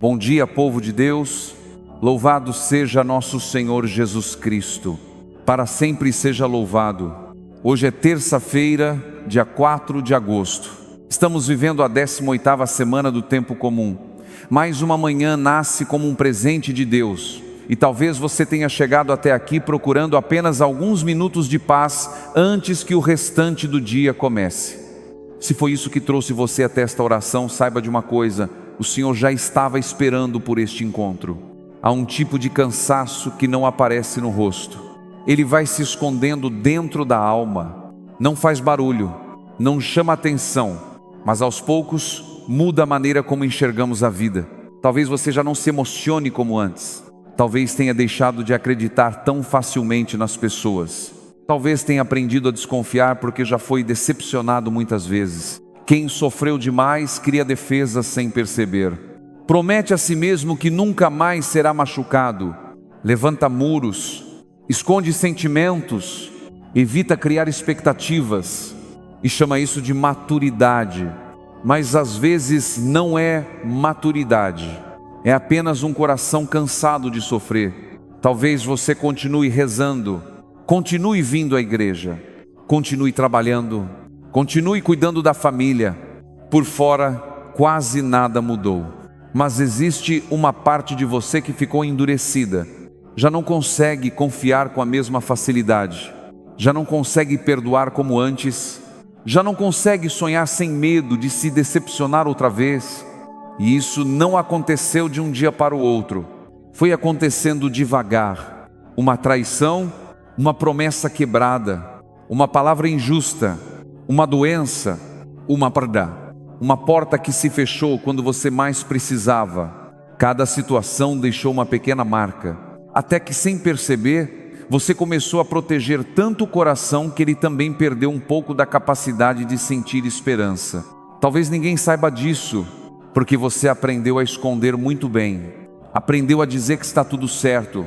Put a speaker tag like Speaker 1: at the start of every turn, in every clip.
Speaker 1: Bom dia, povo de Deus. Louvado seja nosso Senhor Jesus Cristo. Para sempre seja louvado. Hoje é terça-feira, dia 4 de agosto. Estamos vivendo a 18ª semana do tempo comum. Mais uma manhã nasce como um presente de Deus. E talvez você tenha chegado até aqui procurando apenas alguns minutos de paz antes que o restante do dia comece. Se foi isso que trouxe você até esta oração, saiba de uma coisa: o Senhor já estava esperando por este encontro. Há um tipo de cansaço que não aparece no rosto. Ele vai se escondendo dentro da alma. Não faz barulho, não chama atenção, mas aos poucos muda a maneira como enxergamos a vida. Talvez você já não se emocione como antes. Talvez tenha deixado de acreditar tão facilmente nas pessoas. Talvez tenha aprendido a desconfiar porque já foi decepcionado muitas vezes. Quem sofreu demais cria defesa sem perceber. Promete a si mesmo que nunca mais será machucado. Levanta muros, esconde sentimentos, evita criar expectativas e chama isso de maturidade. Mas às vezes não é maturidade. É apenas um coração cansado de sofrer. Talvez você continue rezando, continue vindo à igreja, continue trabalhando, continue cuidando da família. Por fora, quase nada mudou. Mas existe uma parte de você que ficou endurecida. Já não consegue confiar com a mesma facilidade. Já não consegue perdoar como antes. Já não consegue sonhar sem medo de se decepcionar outra vez. E isso não aconteceu de um dia para o outro. Foi acontecendo devagar. Uma traição, uma promessa quebrada, uma palavra injusta, uma doença, uma porta que se fechou quando você mais precisava. Cada situação deixou uma pequena marca, até que sem perceber, você começou a proteger tanto o coração que ele também perdeu um pouco da capacidade de sentir esperança. Talvez ninguém saiba disso, porque você aprendeu a esconder muito bem, aprendeu a dizer que está tudo certo,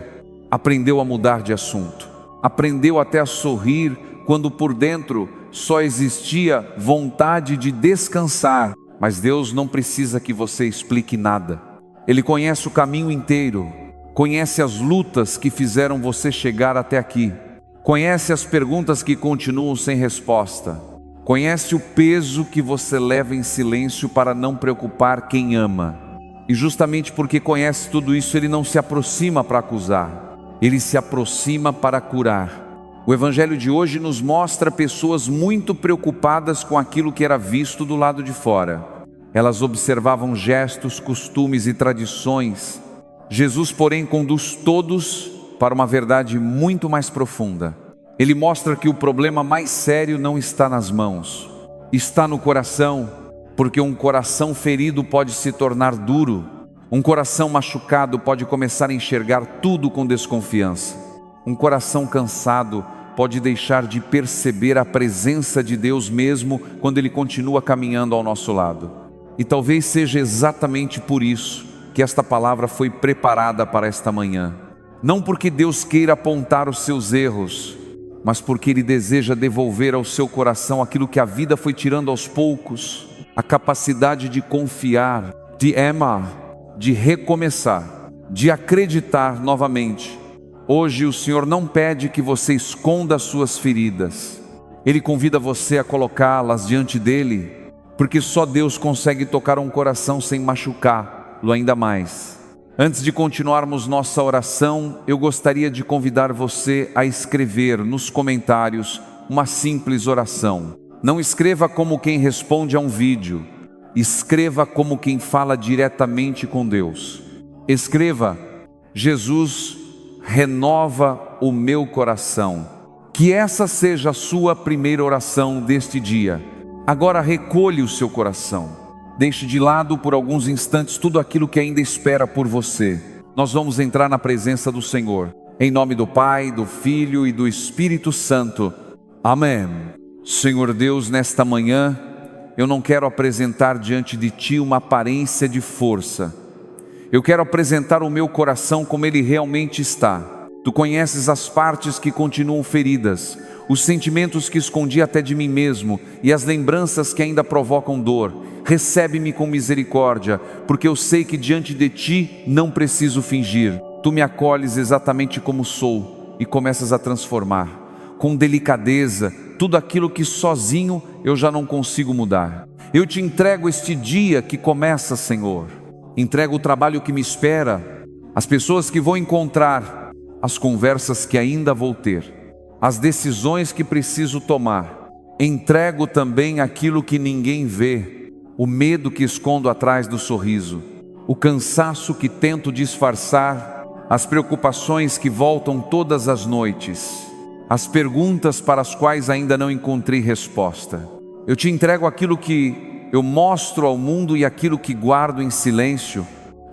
Speaker 1: aprendeu a mudar de assunto, aprendeu até a sorrir quando por dentro só existia vontade de descansar. Mas Deus não precisa que você explique nada. Ele conhece o caminho inteiro, conhece as lutas que fizeram você chegar até aqui, conhece as perguntas que continuam sem resposta, conhece o peso que você leva em silêncio para não preocupar quem ama. E justamente porque conhece tudo isso, Ele não se aproxima para acusar, Ele se aproxima para curar. O Evangelho de hoje nos mostra pessoas muito preocupadas com aquilo que era visto do lado de fora. Elas observavam gestos, costumes e tradições. Jesus, porém, conduz todos para uma verdade muito mais profunda. Ele mostra que o problema mais sério não está nas mãos, está no coração, porque um coração ferido pode se tornar duro. Um coração machucado pode começar a enxergar tudo com desconfiança. Um coração cansado pode deixar de perceber a presença de Deus mesmo quando Ele continua caminhando ao nosso lado. E talvez seja exatamente por isso que esta palavra foi preparada para esta manhã. Não porque Deus queira apontar os seus erros, mas porque Ele deseja devolver ao seu coração aquilo que a vida foi tirando aos poucos, a capacidade de confiar, de amar, de recomeçar, de acreditar novamente. Hoje o Senhor não pede que você esconda as suas feridas. Ele convida você a colocá-las diante dEle, porque só Deus consegue tocar um coração sem machucá-lo ainda mais. Antes de continuarmos nossa oração, eu gostaria de convidar você a escrever nos comentários uma simples oração. Não escreva como quem responde a um vídeo, escreva como quem fala diretamente com Deus. Escreva: Jesus, renova o meu coração. Que essa seja a sua primeira oração deste dia. Agora recolhe o seu coração. Deixe de lado por alguns instantes tudo aquilo que ainda espera por você. Nós vamos entrar na presença do Senhor. Em nome do Pai, do Filho e do Espírito Santo. Amém. Senhor Deus, nesta manhã, eu não quero apresentar diante de Ti uma aparência de força. Eu quero apresentar o meu coração como ele realmente está. Tu conheces as partes que continuam feridas, os sentimentos que escondi até de mim mesmo e as lembranças que ainda provocam dor. Recebe-me com misericórdia, porque eu sei que diante de Ti não preciso fingir. Tu me acolhes exatamente como sou e começas a transformar, com delicadeza, tudo aquilo que sozinho eu já não consigo mudar. Eu Te entrego este dia que começa, Senhor. Entrego o trabalho que me espera, as pessoas que vou encontrar, as conversas que ainda vou ter, as decisões que preciso tomar. Entrego também aquilo que ninguém vê, o medo que escondo atrás do sorriso, o cansaço que tento disfarçar, as preocupações que voltam todas as noites, as perguntas para as quais ainda não encontrei resposta. Eu Te entrego aquilo que eu mostro ao mundo e aquilo que guardo em silêncio,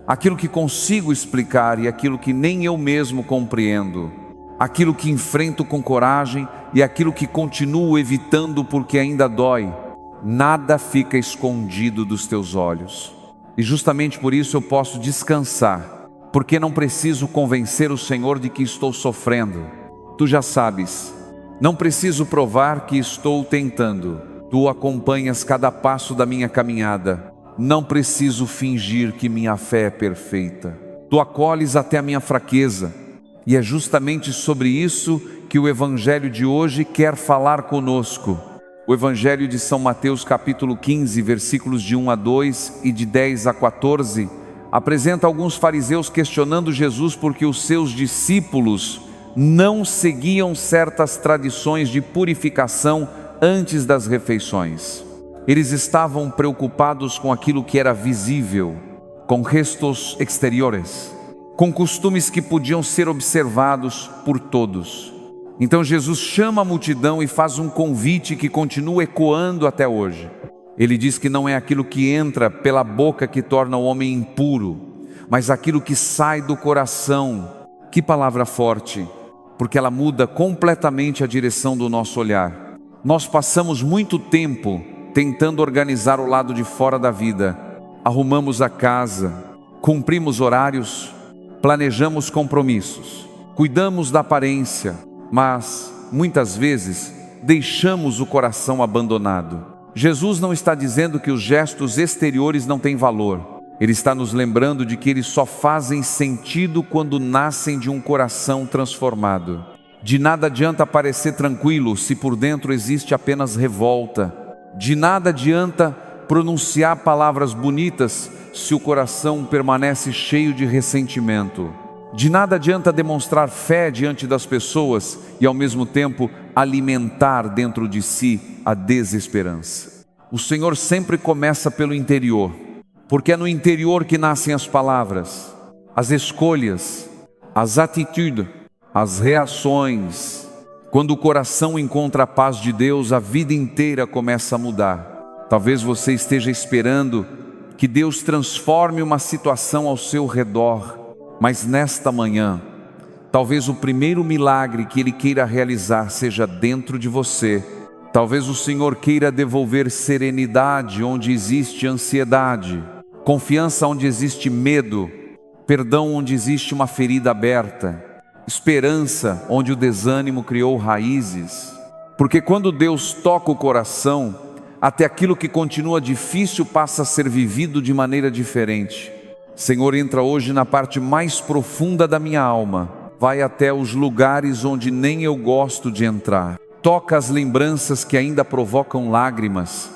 Speaker 1: aquilo que consigo explicar e aquilo que nem eu mesmo compreendo, aquilo que enfrento com coragem e aquilo que continuo evitando porque ainda dói. Nada fica escondido dos Teus olhos. E justamente por isso eu posso descansar, porque não preciso convencer o Senhor de que estou sofrendo. Tu já sabes. Não preciso provar que estou tentando. Tu acompanhas cada passo da minha caminhada. Não preciso fingir que minha fé é perfeita. Tu acolhes até a minha fraqueza. E é justamente sobre isso que o Evangelho de hoje quer falar conosco. O Evangelho de São Mateus capítulo 15, versículos de 1 a 2 e de 10 a 14, apresenta alguns fariseus questionando Jesus porque os seus discípulos não seguiam certas tradições de purificação antes das refeições. Eles estavam preocupados com aquilo que era visível, com gestos exteriores, com costumes que podiam ser observados por todos. Então Jesus chama a multidão e faz um convite que continua ecoando até hoje. Ele diz que não é aquilo que entra pela boca que torna o homem impuro, mas aquilo que sai do coração. Que palavra forte, porque ela muda completamente a direção do nosso olhar. Nós passamos muito tempo tentando organizar o lado de fora da vida. Arrumamos a casa, cumprimos horários, planejamos compromissos, cuidamos da aparência, mas muitas vezes deixamos o coração abandonado. Jesus não está dizendo que os gestos exteriores não têm valor. Ele está nos lembrando de que eles só fazem sentido quando nascem de um coração transformado. De nada adianta parecer tranquilo se por dentro existe apenas revolta. De nada adianta pronunciar palavras bonitas se o coração permanece cheio de ressentimento. De nada adianta demonstrar fé diante das pessoas e ao mesmo tempo alimentar dentro de si a desesperança. O Senhor sempre começa pelo interior, porque é no interior que nascem as palavras, as escolhas, as atitudes, as reações. Quando o coração encontra a paz de Deus, a vida inteira começa a mudar. Talvez você esteja esperando que Deus transforme uma situação ao seu redor, mas nesta manhã, talvez o primeiro milagre que Ele queira realizar seja dentro de você. Talvez o Senhor queira devolver serenidade onde existe ansiedade, confiança onde existe medo, perdão onde existe uma ferida aberta, esperança onde o desânimo criou raízes. Porque quando Deus toca o coração, até aquilo que continua difícil passa a ser vivido de maneira diferente. Senhor, entra hoje na parte mais profunda da minha alma, vai até os lugares onde nem eu gosto de entrar. Toca as lembranças que ainda provocam lágrimas,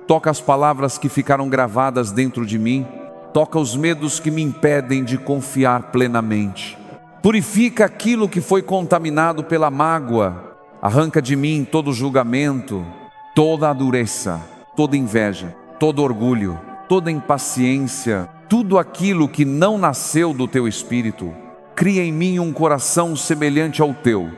Speaker 1: toca as palavras que ficaram gravadas dentro de mim, toca os medos que me impedem de confiar plenamente. Purifica aquilo que foi contaminado pela mágoa, arranca de mim todo julgamento, toda a dureza, toda inveja, todo orgulho, toda impaciência, tudo aquilo que não nasceu do Teu Espírito. Cria em mim um coração semelhante ao Teu,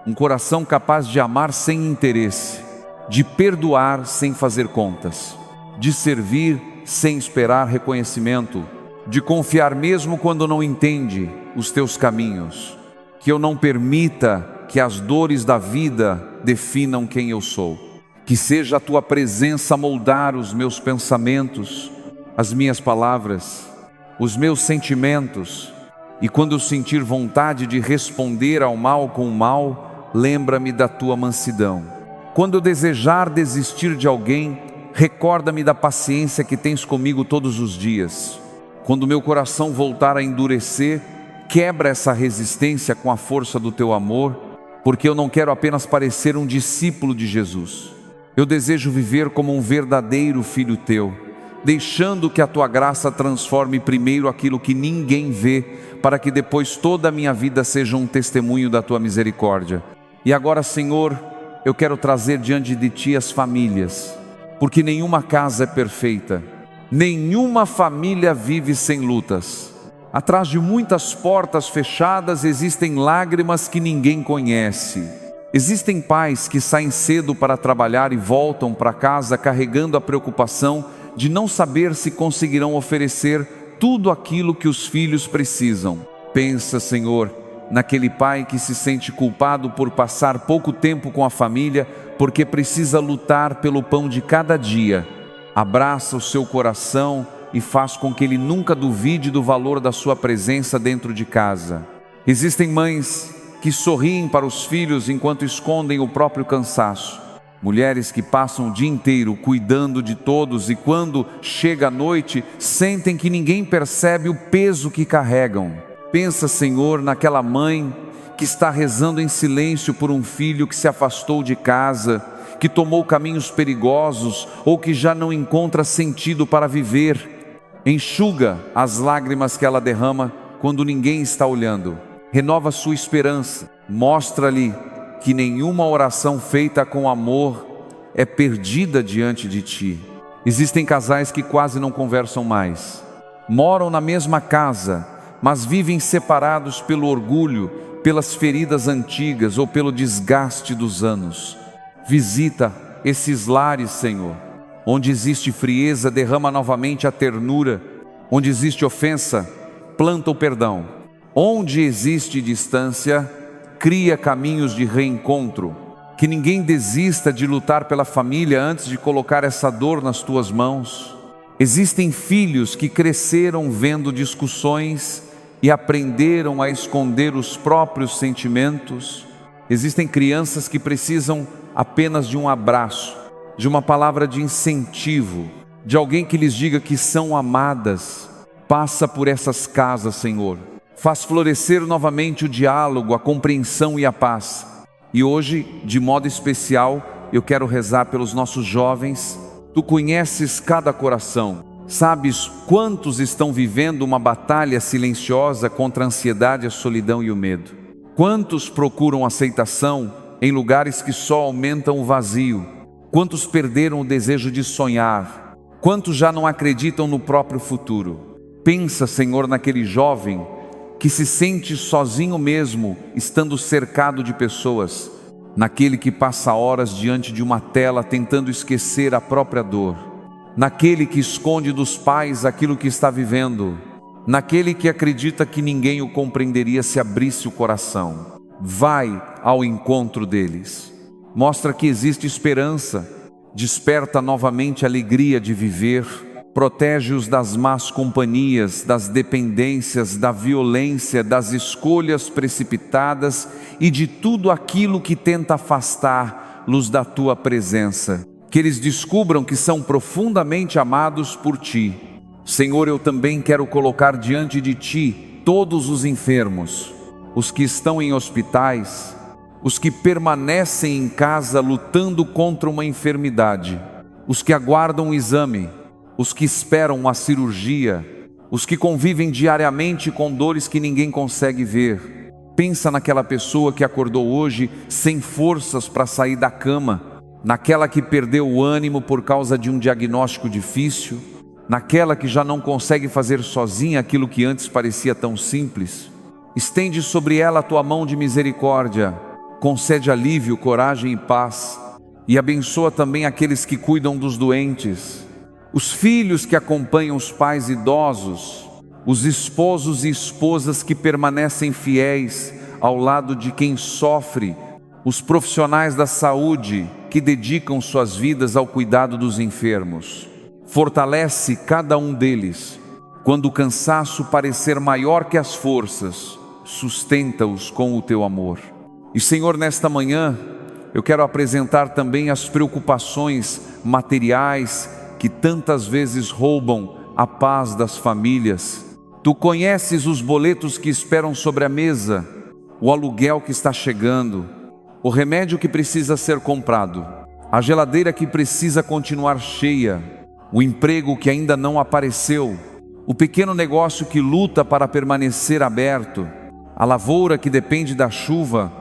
Speaker 1: um coração capaz de amar sem interesse, de perdoar sem fazer contas, de servir sem esperar reconhecimento, de confiar mesmo quando não entende os Teus caminhos. Que eu não permita que as dores da vida definam quem eu sou. Que seja a Tua presença moldar os meus pensamentos, as minhas palavras, os meus sentimentos, E quando eu sentir vontade de responder ao mal com o mal, lembra-me da tua mansidão. Quando eu desejar desistir de alguém, recorda-me da paciência que tens comigo todos os dias. Quando meu coração voltar a endurecer, quebra essa resistência com a força do teu amor, porque eu não quero apenas parecer um discípulo de Jesus. Eu desejo viver como um verdadeiro filho teu, deixando que a tua graça transforme primeiro aquilo que ninguém vê, para que depois toda a minha vida seja um testemunho da tua misericórdia. E agora, Senhor, eu quero trazer diante de ti as famílias, porque nenhuma casa é perfeita, nenhuma família vive sem lutas. Atrás de muitas portas fechadas existem lágrimas que ninguém conhece. Existem pais que saem cedo para trabalhar e voltam para casa carregando a preocupação de não saber se conseguirão oferecer tudo aquilo que os filhos precisam. Pensa, Senhor, naquele pai que se sente culpado por passar pouco tempo com a família, porque precisa lutar pelo pão de cada dia. Abraça o seu coração e faz com que ele nunca duvide do valor da sua presença dentro de casa. Existem mães que sorriem para os filhos enquanto escondem o próprio cansaço. Mulheres que passam o dia inteiro cuidando de todos e quando chega a noite, sentem que ninguém percebe o peso que carregam. Pensa, Senhor, naquela mãe que está rezando em silêncio por um filho que se afastou de casa, que tomou caminhos perigosos ou que já não encontra sentido para viver. Enxuga as lágrimas que ela derrama quando ninguém está olhando. Renova sua esperança. Mostra-lhe que nenhuma oração feita com amor é perdida diante de ti. Existem casais que quase não conversam mais. Moram na mesma casa, mas vivem separados pelo orgulho, pelas feridas antigas ou pelo desgaste dos anos. Visita esses lares, Senhor. Onde existe frieza, derrama novamente a ternura. Onde existe ofensa, planta o perdão. Onde existe distância, cria caminhos de reencontro. Que ninguém desista de lutar pela família antes de colocar essa dor nas tuas mãos. Existem filhos que cresceram vendo discussões e aprenderam a esconder os próprios sentimentos. Existem crianças que precisam apenas de um abraço, de uma palavra de incentivo, de alguém que lhes diga que são amadas. Passa por essas casas, Senhor. Faz florescer novamente o diálogo, a compreensão e a paz. E hoje, de modo especial, eu quero rezar pelos nossos jovens. Tu conheces cada coração. Sabes quantos estão vivendo uma batalha silenciosa contra a ansiedade, a solidão e o medo. Quantos procuram aceitação em lugares que só aumentam o vazio. Quantos perderam o desejo de sonhar. Quantos já não acreditam no próprio futuro. Pensa, Senhor, naquele jovem que se sente sozinho mesmo, estando cercado de pessoas, naquele que passa horas diante de uma tela tentando esquecer a própria dor, naquele que esconde dos pais aquilo que está vivendo, naquele que acredita que ninguém o compreenderia se abrisse o coração. Vai ao encontro deles, mostra que existe esperança, desperta novamente a alegria de viver. Protege-os das más companhias, das dependências, da violência, das escolhas precipitadas e de tudo aquilo que tenta afastá-los da tua presença. Que eles descubram que são profundamente amados por ti. Senhor, eu também quero colocar diante de ti todos os enfermos, os que estão em hospitais, os que permanecem em casa lutando contra uma enfermidade, os que aguardam o exame, os que esperam uma cirurgia, os que convivem diariamente com dores que ninguém consegue ver. Pensa naquela pessoa que acordou hoje sem forças para sair da cama, naquela que perdeu o ânimo por causa de um diagnóstico difícil, naquela que já não consegue fazer sozinha aquilo que antes parecia tão simples. Estende sobre ela a tua mão de misericórdia, concede alívio, coragem e paz, e abençoa também aqueles que cuidam dos doentes, os filhos que acompanham os pais idosos, os esposos e esposas que permanecem fiéis ao lado de quem sofre, os profissionais da saúde que dedicam suas vidas ao cuidado dos enfermos. Fortalece cada um deles, Quando o cansaço parecer maior que as forças, sustenta-os com o teu amor. E Senhor, nesta manhã, eu quero apresentar também as preocupações materiais que tantas vezes roubam a paz das famílias. Tu conheces os boletos que esperam sobre a mesa, o aluguel que está chegando, o remédio que precisa ser comprado, a geladeira que precisa continuar cheia, o emprego que ainda não apareceu, o pequeno negócio que luta para permanecer aberto, a lavoura que depende da chuva,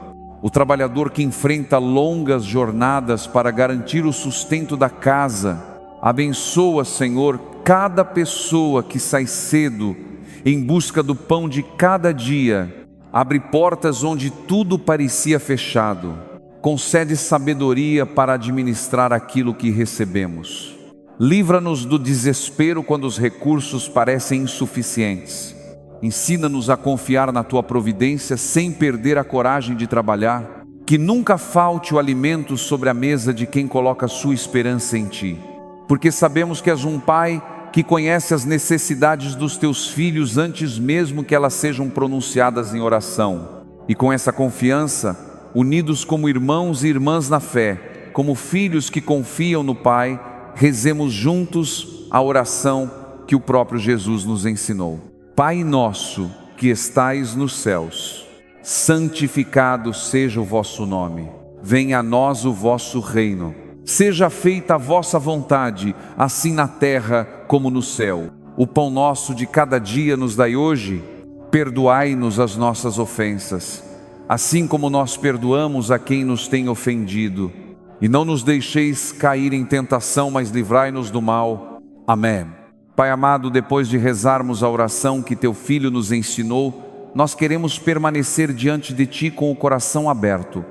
Speaker 1: o trabalhador que enfrenta longas jornadas para garantir o sustento da casa. Abençoa, Senhor, cada pessoa que sai cedo em busca do pão de cada dia. Abre portas onde tudo parecia fechado. Concede sabedoria para administrar aquilo que recebemos. Livra-nos do desespero quando os recursos parecem insuficientes. Ensina-nos a confiar na Tua providência sem perder a coragem de trabalhar. Que nunca falte o alimento sobre a mesa de quem coloca sua esperança em Ti. Porque sabemos que és um Pai que conhece as necessidades dos Teus filhos antes mesmo que elas sejam pronunciadas em oração. E com essa confiança, unidos como irmãos e irmãs na fé, como filhos que confiam no Pai, rezemos juntos a oração que o próprio Jesus nos ensinou. Pai nosso que estais nos céus, santificado seja o vosso nome. Venha a nós o vosso reino. Seja feita a vossa vontade, assim na terra como no céu. O pão nosso de cada dia nos dai hoje. Perdoai-nos as nossas ofensas, assim como nós perdoamos a quem nos tem ofendido. E não nos deixeis cair em tentação, mas livrai-nos do mal. Amém. Pai amado, depois de rezarmos a oração que Teu Filho nos ensinou, nós queremos permanecer diante de Ti com o coração aberto.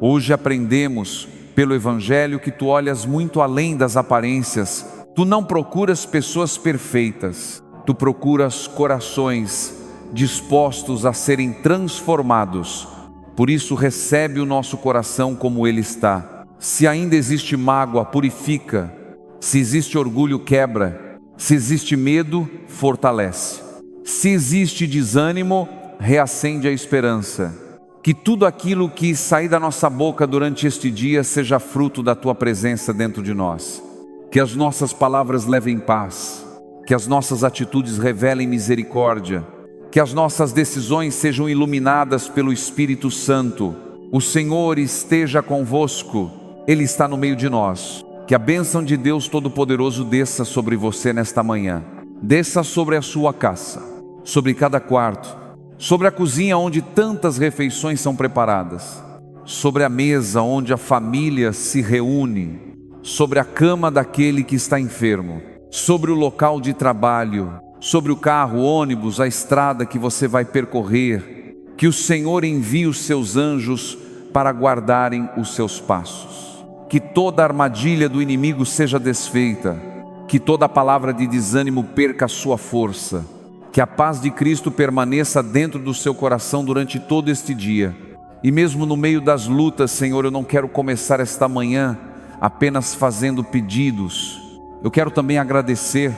Speaker 1: Hoje aprendemos pelo Evangelho que Tu olhas muito além das aparências. Tu não procuras pessoas perfeitas, Tu procuras corações dispostos a serem transformados. Por isso recebe o nosso coração como ele está. Se ainda existe mágoa, purifica. Se existe orgulho, quebra. Se existe medo, fortalece. Se existe desânimo, reacende a esperança. Que tudo aquilo que sair da nossa boca durante este dia seja fruto da Tua presença dentro de nós. Que as nossas palavras levem paz. Que as nossas atitudes revelem misericórdia. Que as nossas decisões sejam iluminadas pelo Espírito Santo. O Senhor esteja convosco. Ele está no meio de nós. Que a bênção de Deus Todo-Poderoso desça sobre você nesta manhã. Desça sobre a sua casa, sobre cada quarto, sobre a cozinha onde tantas refeições são preparadas, sobre a mesa onde a família se reúne, sobre a cama daquele que está enfermo, sobre o local de trabalho, sobre o carro, o ônibus, a estrada que você vai percorrer. Que o Senhor envie os seus anjos para guardarem os seus passos. Que toda armadilha do inimigo seja desfeita. Que toda palavra de desânimo perca a sua força. Que a paz de Cristo permaneça dentro do seu coração durante todo este dia. E mesmo no meio das lutas, Senhor, eu não quero começar esta manhã apenas fazendo pedidos. Eu quero também agradecer.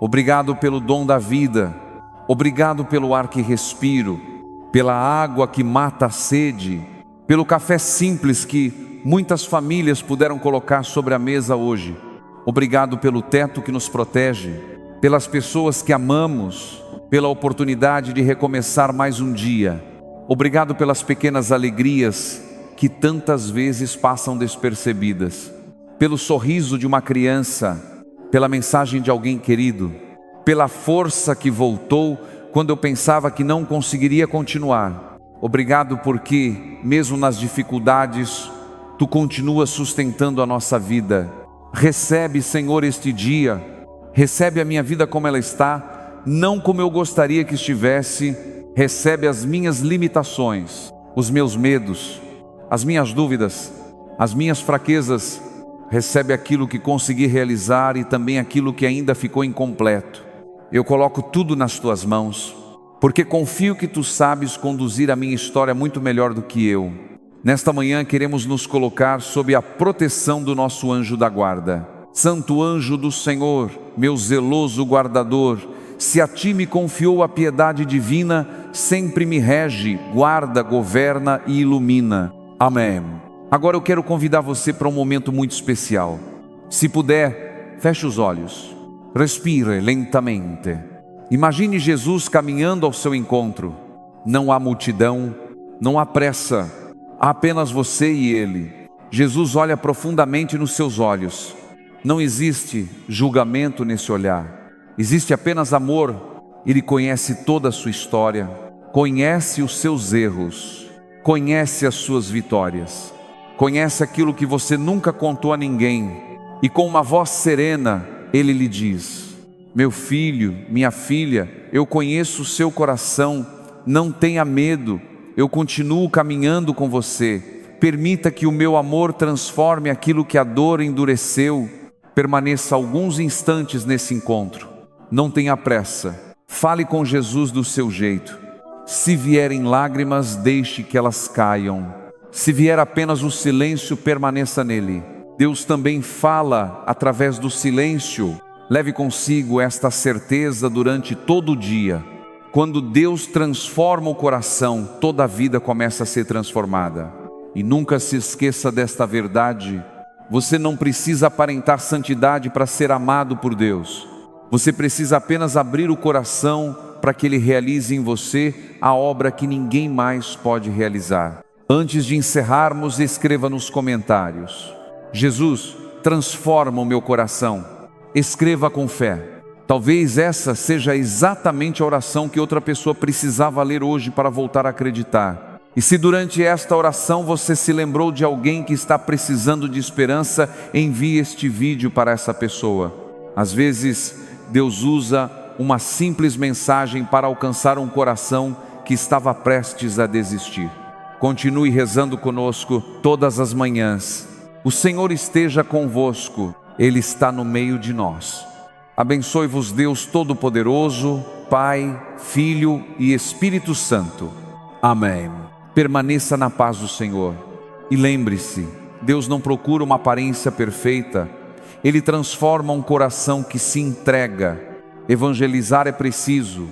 Speaker 1: Obrigado pelo dom da vida. Obrigado pelo ar que respiro. Pela água que mata a sede. Pelo café simples que muitas famílias puderam colocar sobre a mesa hoje. Obrigado pelo teto que nos protege, pelas pessoas que amamos, pela oportunidade de recomeçar mais um dia. Obrigado pelas pequenas alegrias que tantas vezes passam despercebidas, pelo sorriso de uma criança, pela mensagem de alguém querido, pela força que voltou quando eu pensava que não conseguiria continuar. Obrigado porque, mesmo nas dificuldades, Tu continuas sustentando a nossa vida. Recebe, Senhor, este dia. Recebe a minha vida como ela está, não como eu gostaria que estivesse. Recebe as minhas limitações, os meus medos, as minhas dúvidas, as minhas fraquezas. Recebe aquilo que consegui realizar e também aquilo que ainda ficou incompleto. Eu coloco tudo nas Tuas mãos, porque confio que Tu sabes conduzir a minha história muito melhor do que eu. Nesta manhã queremos nos colocar sob a proteção do nosso anjo da guarda. Santo anjo do Senhor, meu zeloso guardador, se a ti me confiou a piedade divina, sempre me rege, guarda, governa e ilumina. Amém. Agora eu quero convidar você para um momento muito especial. Se puder, feche os olhos. Respire lentamente. Imagine Jesus caminhando ao seu encontro. Não há multidão, não há pressa, há apenas você e Ele. Jesus olha profundamente nos seus olhos. Não existe julgamento nesse olhar. Existe apenas amor. Ele conhece toda a sua história, conhece os seus erros, conhece as suas vitórias, conhece aquilo que você nunca contou a ninguém. E com uma voz serena, Ele lhe diz: meu filho, minha filha, eu conheço o seu coração, não tenha medo, eu continuo caminhando com você. Permita que o meu amor transforme aquilo que a dor endureceu. Permaneça alguns instantes nesse encontro. Não tenha pressa. Fale com Jesus do seu jeito. Se vierem lágrimas, deixe que elas caiam. Se vier apenas o silêncio, permaneça nele. Deus também fala através do silêncio. Leve consigo esta certeza durante todo o dia. Quando Deus transforma o coração, toda a vida começa a ser transformada. E nunca se esqueça desta verdade. Você não precisa aparentar santidade para ser amado por Deus. Você precisa apenas abrir o coração para que Ele realize em você a obra que ninguém mais pode realizar. Antes de encerrarmos, escreva nos comentários: Jesus, transforma o meu coração. Escreva com fé. Talvez essa seja exatamente a oração que outra pessoa precisava ler hoje para voltar a acreditar. E se durante esta oração você se lembrou de alguém que está precisando de esperança, envie este vídeo para essa pessoa. Às vezes, Deus usa uma simples mensagem para alcançar um coração que estava prestes a desistir. Continue rezando conosco todas as manhãs. O Senhor esteja convosco, Ele está no meio de nós. Abençoe-vos Deus Todo-Poderoso, Pai, Filho e Espírito Santo. Amém. Permaneça na paz do Senhor. E lembre-se, Deus não procura uma aparência perfeita. Ele transforma um coração que se entrega. Evangelizar é preciso,